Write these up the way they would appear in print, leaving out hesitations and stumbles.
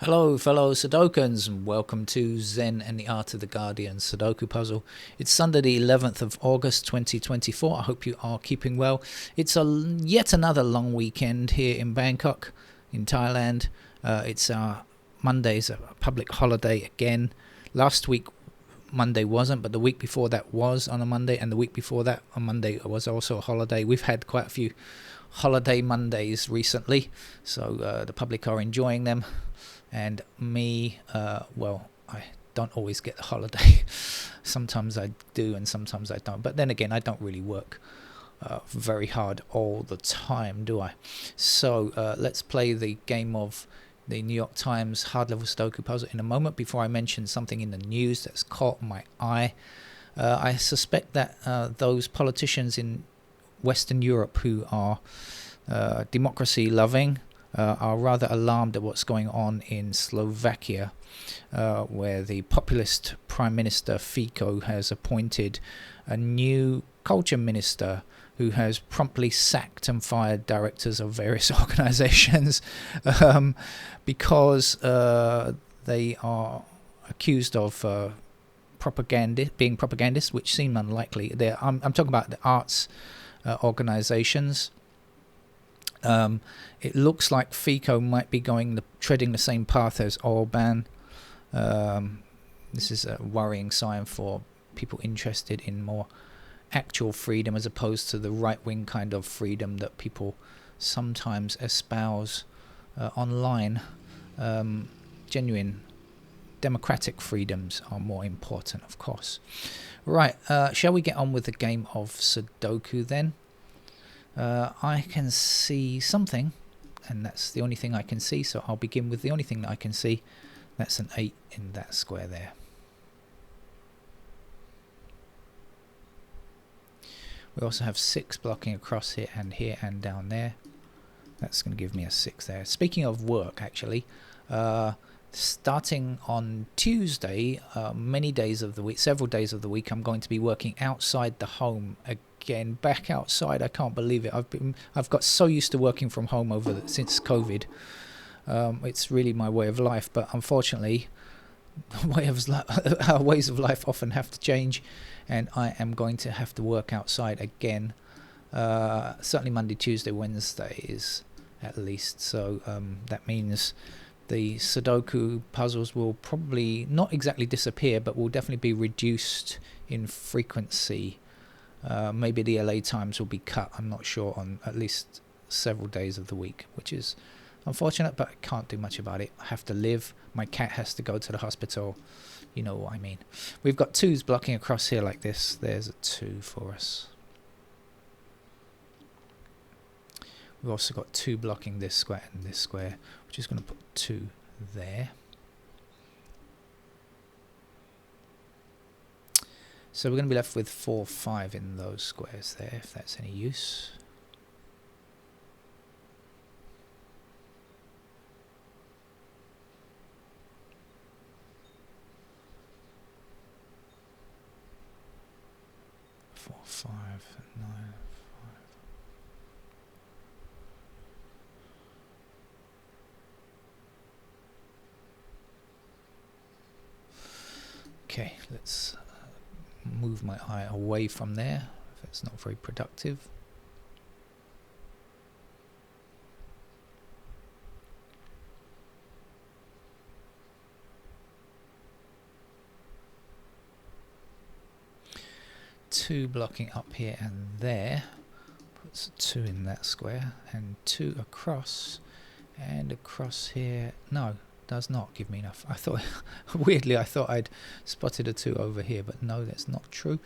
Hello, fellow Sudokans, and welcome to Zen and the Art of the Guardian Sudoku Puzzle. It's Sunday, the 11th of August 2024. I hope you are keeping well. It's yet another long weekend here in Bangkok, in Thailand. It's Monday's a public holiday again. Last week, Monday wasn't, but the week before that was on a Monday, and the week before that on Monday was also a holiday. We've had quite a few holiday Mondays recently, so the public are enjoying them. And me, well, I don't always get the holiday. Sometimes I do and sometimes I don't. But then again, I don't really work very hard all the time, do I? So let's play the game of the New York Times hard level Sudoku puzzle in a moment. Before I mention something in the news that's caught my eye, I suspect that those politicians in Western Europe who are democracy loving are rather alarmed at what's going on in Slovakia, where the populist Prime Minister Fico has appointed a new culture minister who has promptly sacked and fired directors of various organizations because they are accused of being propagandists, which seem unlikely. I'm talking about the arts organizations. It looks like Fico might be treading the same path as Orban. This is a worrying sign for people interested in more actual freedom as opposed to the right-wing kind of freedom that people sometimes espouse online. Genuine democratic freedoms are more important, of course. Right, shall we get on with the game of Sudoku then? I can see something, and that's the only thing I can see, so I'll begin with the only thing that I can see. That's an 8 in that square there. We also have 6 blocking across here and down there. That's going to give me a 6 there. Speaking of work, actually, starting on Tuesday, several days of the week, I'm going to be working outside the home again, back outside. I can't believe it. I've got so used to working from home since COVID. It's really my way of life, but unfortunately, our ways of life often have to change, and I am going to have to work outside again. Certainly Monday, Tuesday, Wednesdays at least. So that means the Sudoku puzzles will probably not exactly disappear, but will definitely be reduced in frequency. Maybe the LA times will be cut, I'm not sure, on at least several days of the week, which is unfortunate, but I can't do much about it. I have to live. My cat has to go to the hospital. You know what I mean. We've got 2s blocking across here like this. There's a 2 for us. We've also got 2 blocking this square and this square. We're just going to put 2 there. So we're going to be left with 4, 5 in those squares there, if that's any use. Four, 5, 9, 5. Okay, let's move my eye away from there if it's not very productive. Two blocking up here and there, puts a 2 in that square, and 2 across, and across here. No, does not give me enough. I thought, weirdly, I thought I'd spotted a 2 over here, but no, that's not true.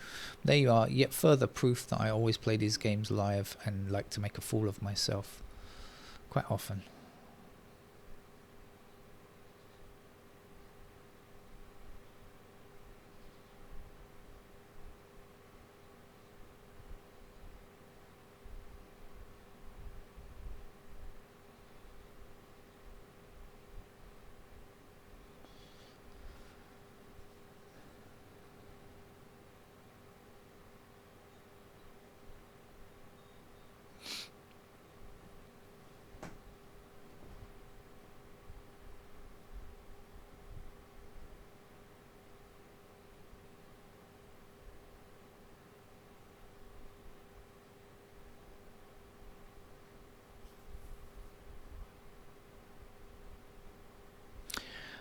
There you are, yet further proof that I always play these games live and like to make a fool of myself quite often.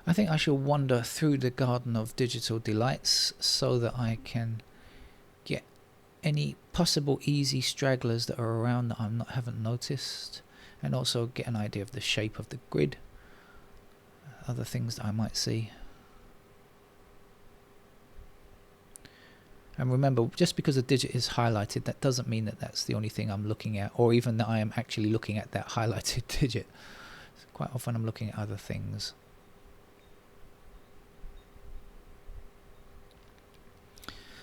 I think I shall wander through the garden of digital delights so that I can get any possible easy stragglers that are around that I haven't noticed, and also get an idea of the shape of the grid, other things that I might see. And remember, just because a digit is highlighted, that doesn't mean that that's the only thing I'm looking at, or even that I am actually looking at that highlighted digit. So quite often I'm looking at other things.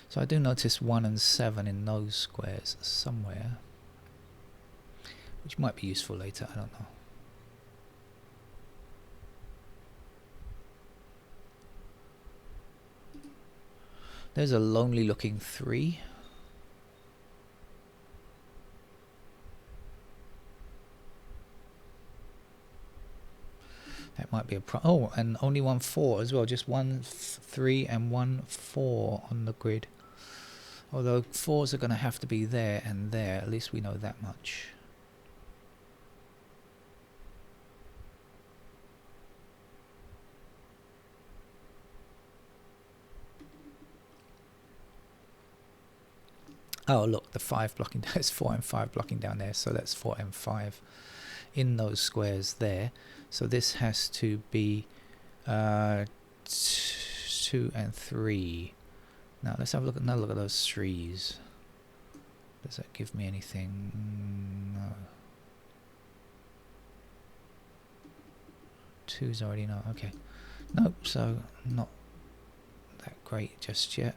So I do notice 1 and 7 in those squares somewhere, which might be useful later, I don't know. There's a lonely looking 3. That might be a oh, and only 1 4 as well, just 1 3 and 1 4 on the grid. Although 4s are going to have to be there and there, at least we know that much. Oh look, the 5 blocking, there's 4 and 5 blocking down there, so that's 4 and 5 in those squares there. So this has to be 2 and 3. Now let's have a look at another look at those 3s. Does that give me anything? No. 2's already no. Okay. Nope. So not that great just yet.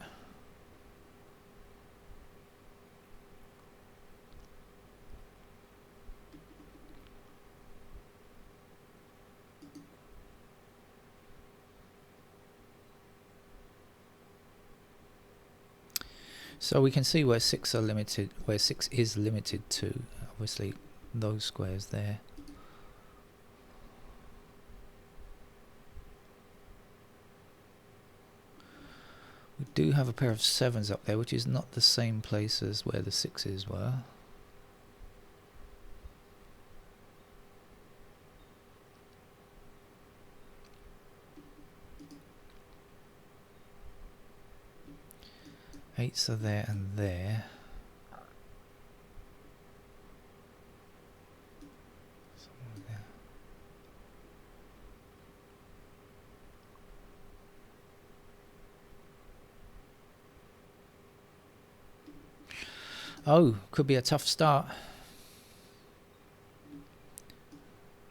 So we can see where 6 are limited, where 6 is limited to, obviously those squares there. We do have a pair of 7s up there, which is not the same place as where the 6s were. Eights are there and there. Somewhere there. Oh, could be a tough start.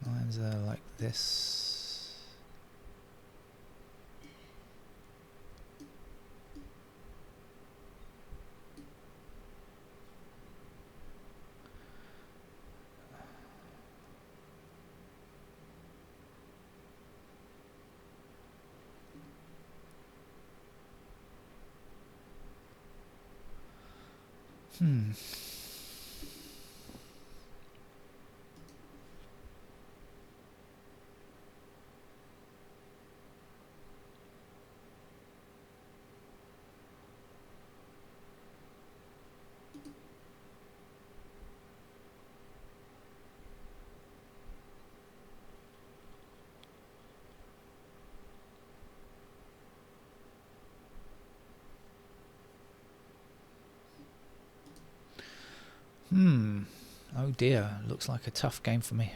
9s are like this. Oh dear, looks like a tough game for me.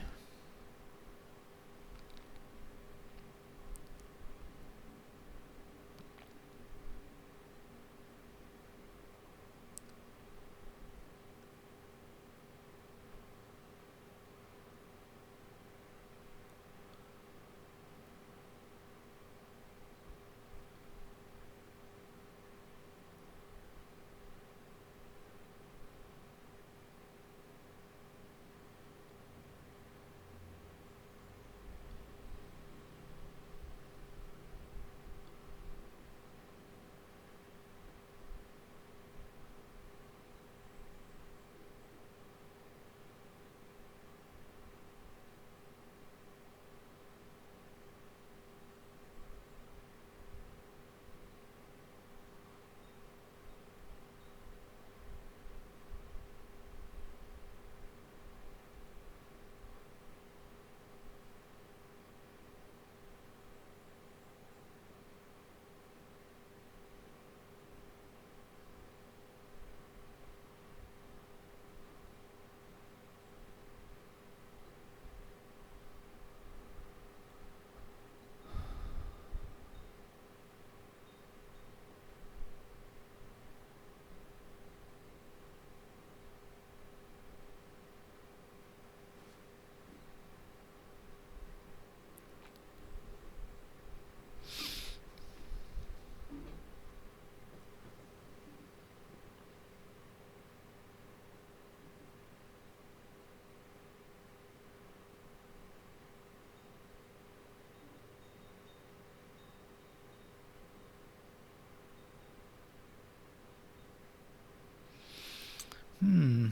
I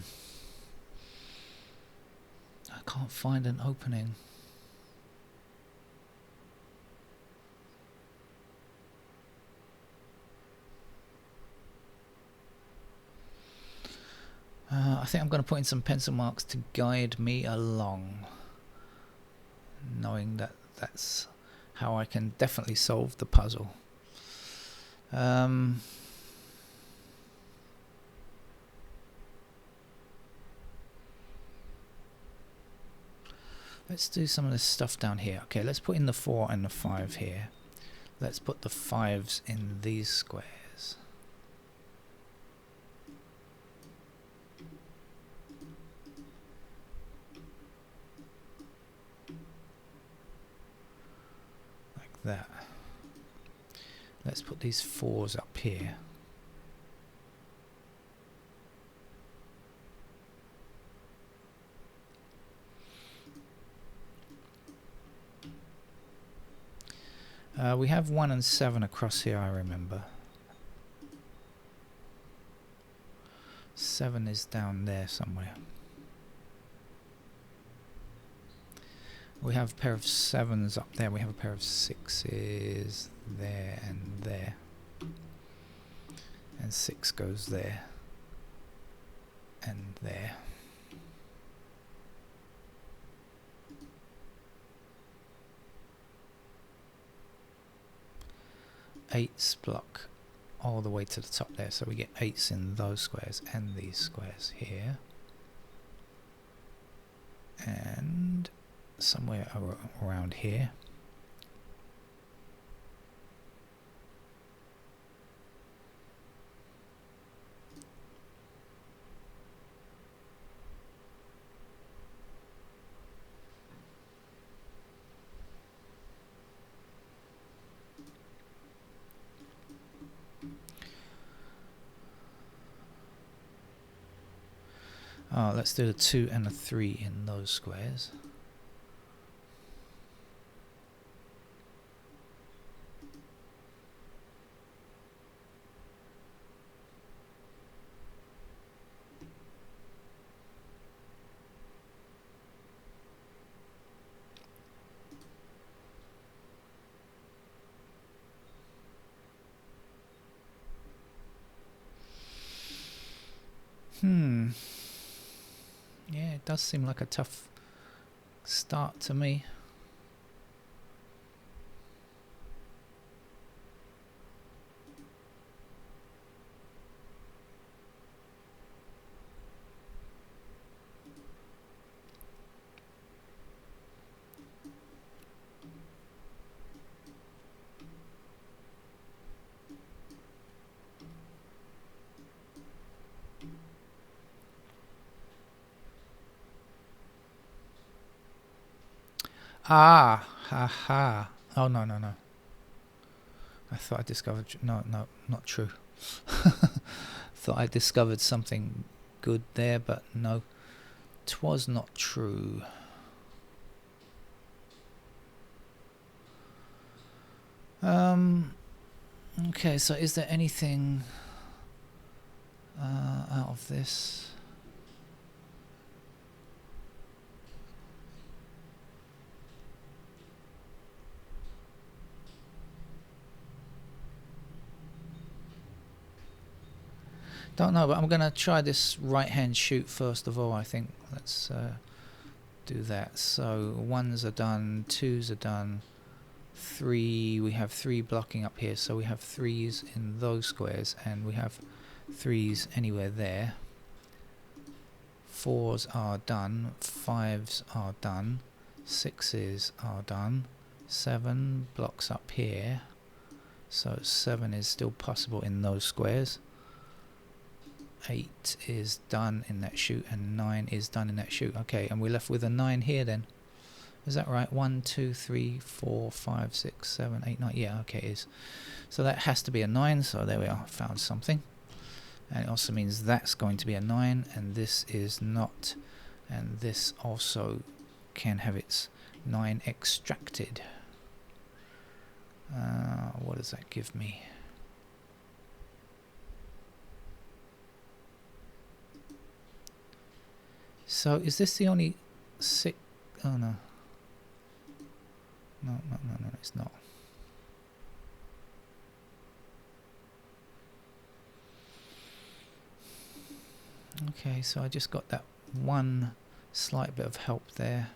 can't find an opening. I think I'm going to put in some pencil marks to guide me along, knowing that that's how I can definitely solve the puzzle. Let's do some of this stuff down here. Okay, let's put in the 4 and the 5 here. Let's put the 5s in these squares. Like that. Let's put these 4s up here. We have 1 and 7 across here, I remember. 7 is down there somewhere. We have a pair of 7s up there. We have a pair of 6s there and there. And 6 goes there and there. 8s block all the way to the top there, so we get 8s in those squares and these squares here, and somewhere around here. Let's do the 2 and the 3 in those squares. Yeah, it does seem like a tough start to me. Ah, haha. Oh, no. I thought I discovered... No, not true. Thought I discovered something good there, but no. 'Twas not true. Okay, so is there anything out of this? Don't know, but I'm going to try this right-hand shoot first of all, I think. Let's do that. So 1s are done, 2s are done, 3, we have 3 blocking up here, so we have 3s in those squares, and we have 3s anywhere there. 4s are done, 5s are done, 6s are done, 7 blocks up here, so 7 is still possible in those squares. 8 is done in that shoot, and 9 is done in that shoot. Okay, and we're left with a 9 here then. Is that right? 1, 2, 3, 4, 5, 6, 7, 8, 9. Yeah, okay, it is. So that has to be a 9, so there we are, found something. And it also means that's going to be a 9, and this is not. And this also can have its 9 extracted. What does that give me? So is this the only six? Oh no. No, it's not. Okay, so I just got that one slight bit of help there.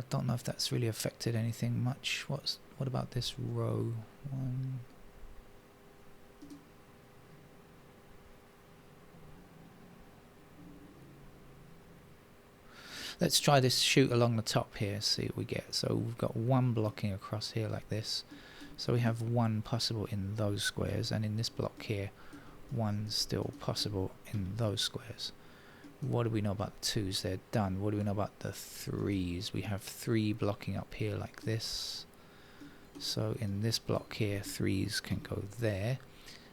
Don't know if that's really affected anything much. What about this row? One. Let's try this shoot along the top here, see what we get. So we've got one blocking across here like this. So we have one possible in those squares, and in this block here, one still possible in those squares. What do we know about the twos? They're done. What do we know about the threes? We have three blocking up here like this. So in this block here, threes can go there,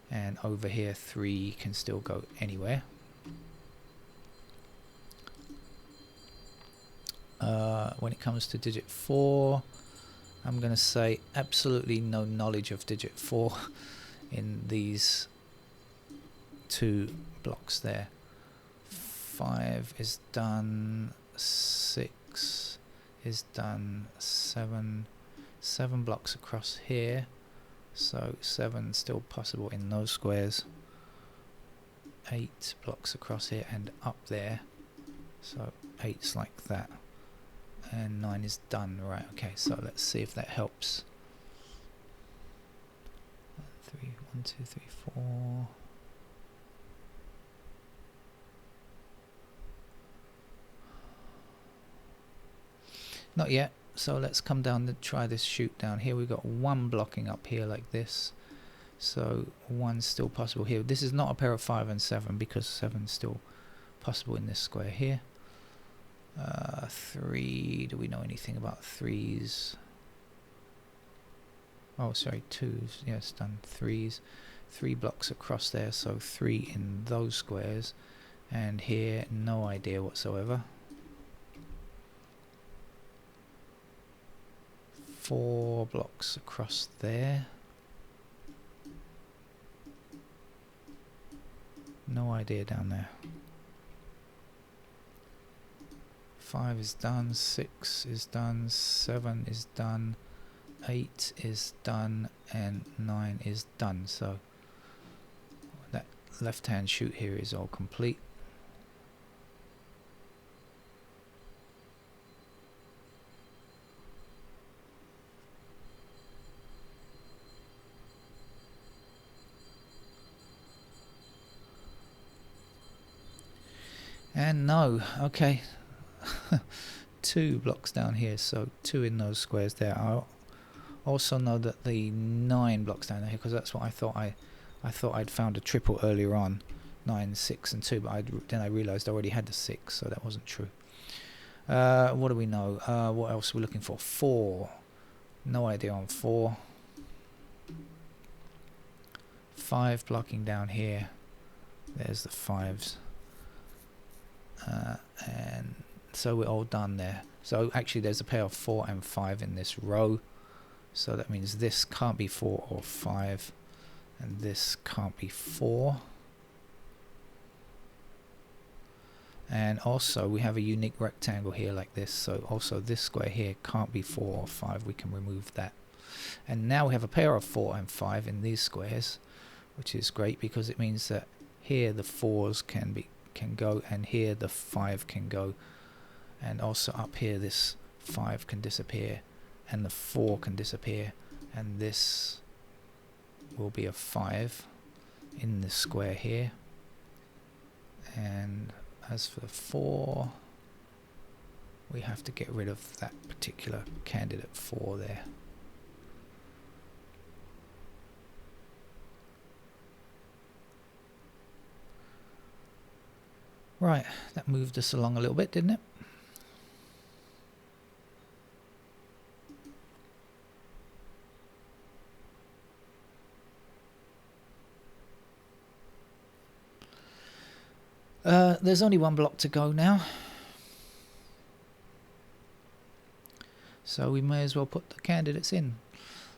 and over here, three can still go anywhere. When it comes to digit 4, I'm going to say absolutely no knowledge of digit 4 in these two blocks there. 5 is done, 6 is done, 7 blocks across here, so 7 still possible in those squares. 8 blocks across here and up there, so 8's like that. And 9 is done. Right, okay, so let's see if that helps. 1, 2, 3, 4. Not yet, so let's come down and try this shoot down here. We've got one blocking up here like this, so one's still possible here. This is not a pair of 5 and 7 because 7's still possible in this square here. 3, do we know anything about 3s? Oh, sorry, 2s. Yes, done. 3s. 3 blocks across there, so 3 in those squares. And here, no idea whatsoever. 4 blocks across there. No idea down there. 5 is done, 6 is done, 7 is done, 8 is done, and 9 is done. So that left hand shoot here is all complete. And no, okay. 2 blocks down here, so 2 in those squares there. I also know that the 9 blocks down here, because that's what I thought I'd found a triple earlier on, 9, 6 and 2, but then I realized I already had the 6, so that wasn't true. What do we know? What else are we looking for? 4, no idea on 4. 5 blocking down here, there's the 5s, and so we're all done there. So actually there's a pair of 4 and 5 in this row, so that means this can't be 4 or 5, and this can't be 4. And also we have a unique rectangle here like this, so also this square here can't be 4 or 5, we can remove that. And now we have a pair of 4 and 5 in these squares, which is great because it means that here the 4s can go, and here the 5 can go, and also up here this 5 can disappear and the 4 can disappear, and this will be a 5 in this square here. And as for the 4, we have to get rid of that particular candidate 4 there. Right, that moved us along a little bit, didn't it? There's only one block to go now, so we may as well put the candidates in.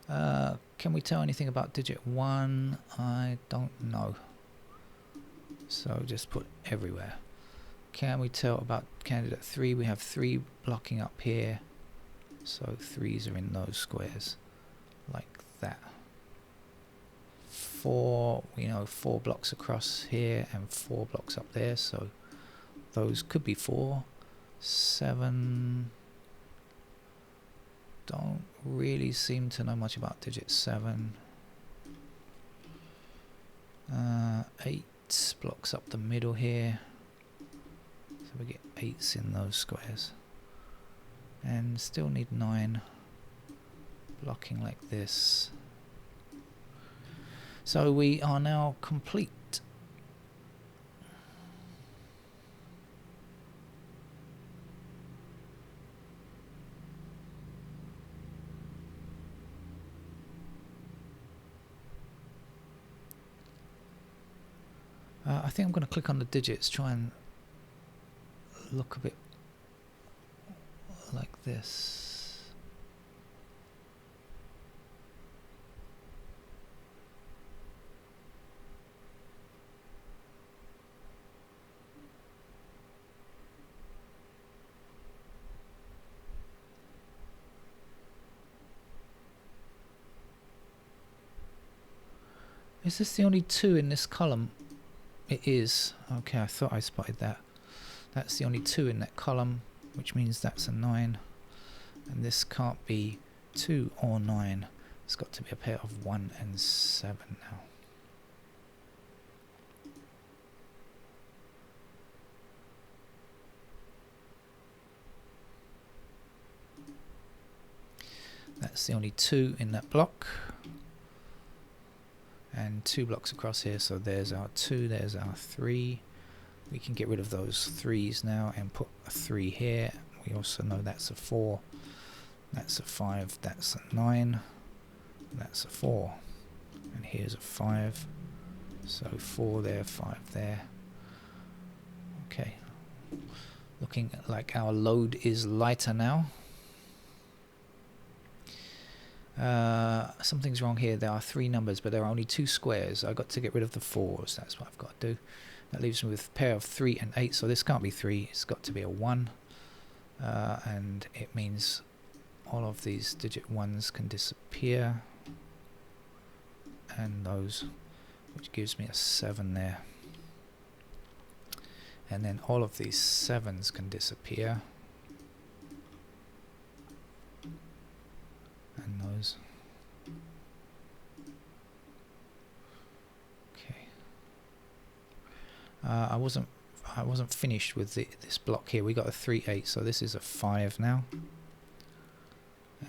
Can we tell anything about digit 1? I don't know, so just put everywhere. can we tell about candidate 3? We have 3 blocking up here, so 3s are in those squares like that. 4, we know 4 blocks across here and 4 blocks up there, so those could be 4. 7, don't really seem to know much about digit 7. 8 blocks up the middle here, so we get 8s in those squares, and still need 9 blocking like this. So we are now complete. I think I'm going to click on the digits, try and look a bit like this. Is this the only 2 in this column? It is. Okay, I thought I spotted that. That's the only 2 in that column, which means that's a 9. And this can't be 2 or 9. It's got to be a pair of 1 and 7 now. That's the only 2 in that block. And 2 blocks across here, so there's our 2, there's our 3. We can get rid of those 3s now and put a 3 here. We also know that's a 4, that's a 5, that's a 9, that's a 4, and here's a 5, so 4 there, 5 there. Okay, looking like our load is lighter now. Something's wrong here. There are 3 numbers, but there are only 2 squares. I've got to get rid of the 4s. That's what I've got to do. That leaves me with a pair of 3 and 8. So this can't be 3. It's got to be a 1. And it means all of these digit 1s can disappear. And those, which gives me a 7 there. And then all of these 7s can disappear. And those. Okay. I wasn't finished with this block here. We got a 3, 8, so this is a 5 now.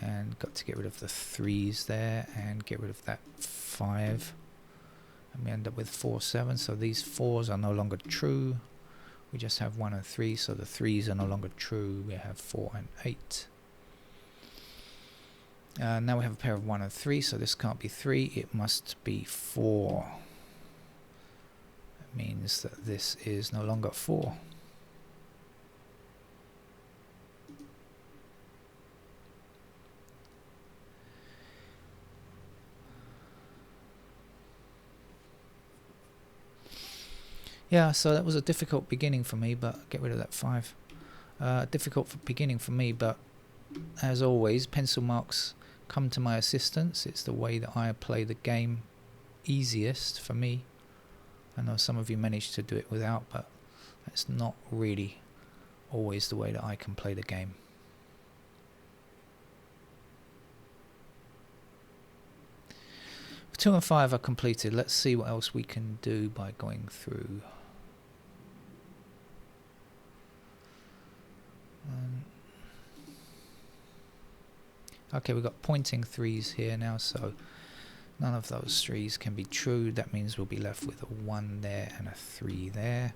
And got to get rid of the 3s there and get rid of that 5. And we end up with 4, 7. So these 4s are no longer true. We just have 1 and 3, so the 3s are no longer true. We have 4 and 8. Now we have a pair of 1 and 3, so this can't be 3, it must be 4. That means that this is no longer 4. Yeah, so that was a difficult beginning for me, but get rid of that 5. Difficult beginning for me, but as always, pencil marks come to my assistance. It's the way that I play the game easiest for me. I know some of you managed to do it without, but that's not really always the way that I can play the game. Two and 5 are completed. Let's see what else we can do by going through. Okay, we've got pointing 3s here now, so none of those 3s can be true. That means we'll be left with a 1 there and a 3 there,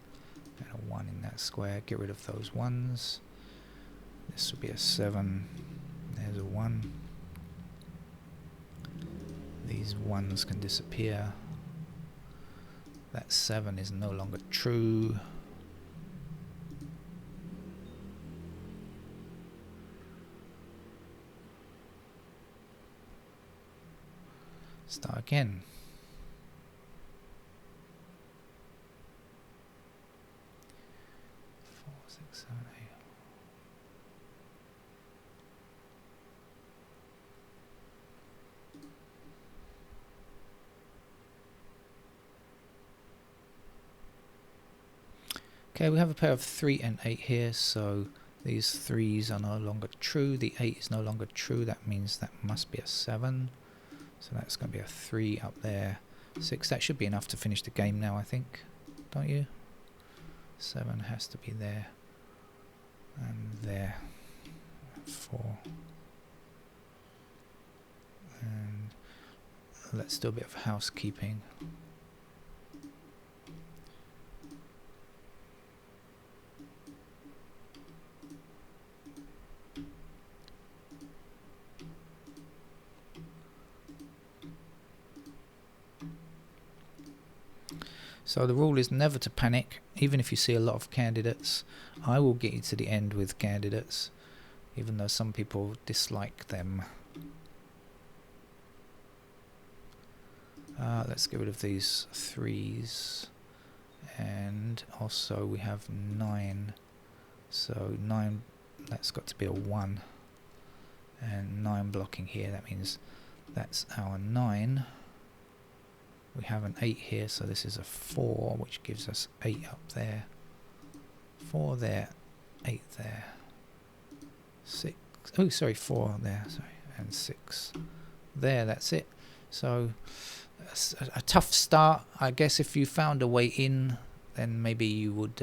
and a 1 in that square. Get rid of those 1s. This will be a 7. There's a 1. These 1s can disappear. That 7 is no longer true. Start again. Okay, we have a pair of 3 and 8 here, so these 3s are no longer true. The 8 is no longer true. That means that must be a 7. So that's going to be a 3 up there. 6, that should be enough to finish the game now, I think. Don't you? 7 has to be there. And there. 4. And let's do a bit of housekeeping. So the rule is never to panic, even if you see a lot of candidates. I will get you to the end with candidates, even though some people dislike them. Let's get rid of these 3s, and also we have 9. So 9, that's got to be a 1, and 9 blocking here. That means that's our 9. We have an 8 here, so this is a 4, which gives us 8 up there. 4 there, 8 there, 6. Oh, sorry, 4 there, sorry, and 6 there. That's it. So a tough start, I guess. If you found a way in, then maybe you would,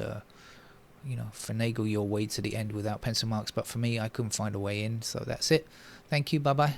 you know, finagle your way to the end without pencil marks. But for me, I couldn't find a way in, so that's it. Thank you. Bye bye.